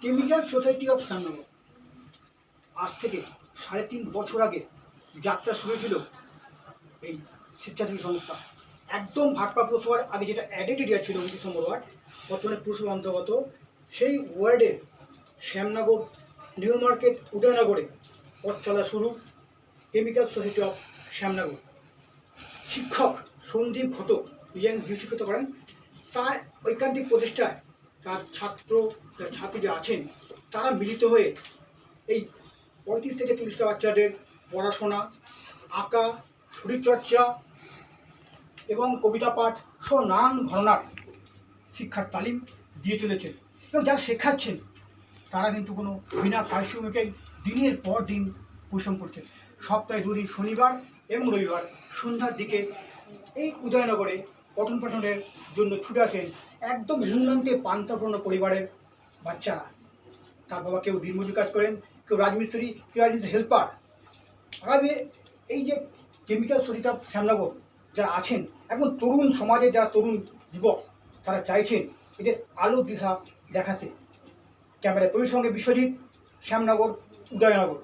Chemical society of Shyamnagar আজ থেকে ৩.৫ বছর আগে যাত্রা শুরু হয়েছিল এই স্বেচ্ছাসেবী সংস্থা। একদম ভাটপা পুরসভার আগে যেটা অ্যাডেড এরিয়া ছিল ২৯ নম্বর ওয়ার্ড, বর্তমানে পুরসভা অন্তর্গত সেই ওয়ার্ডের শ্যামনগর নিউ মার্কেট উদয়নগরে পথ চলা শুরু কেমিক্যাল সোসাইটি অফ শ্যামনগর। শিক্ষক সন্দীপ ঘটক নিজের গৃহশিক্ষিত করেন, তার ঐকান্তিক প্রচেষ্টায় তার ছাত্রী যে আছেন তারা মিলিত হয়ে এই ৩৫ থেকে ৪০টা বাচ্চাদের পড়াশোনা, আঁকা, শরীরচর্চা এবং কবিতা পাঠ সহ নানান ধরনের শিক্ষার তালিম দিয়ে চলেছেন। এবং যারা শেখাচ্ছেন তারা কিন্তু কোনো বিনা পারিশ্রমিকেই দিনের পর দিন পরিশ্রম করছেন। সপ্তাহে ২ দিন শনিবার এবং রবিবার সন্ধ্যার দিকে এই উদয়নগরে পঠন পাঠনের জন্য ছুটে আসেন একদম নিম্নান্তে পান্তাপূর্ণ পরিবারের বাচ্চারা। তার বাবা কেউ দিনমজুর কাজ করেন, কেউ রাজমিস্ত্রি, কেউ রাজমিস্ত্রি হেল্পার। আগামী এই যে কেমিক্যাল সোসাইটি অফ শ্যামনগর যারা আছেন, এখন তরুণ সমাজের যারা তরুণ যুবক তারা চাইছেন এদের আলো দিশা দেখাতে। ক্যামেরায় পরির সঙ্গে বিশ্বজিৎ, শ্যামনগর, উদয়নগর।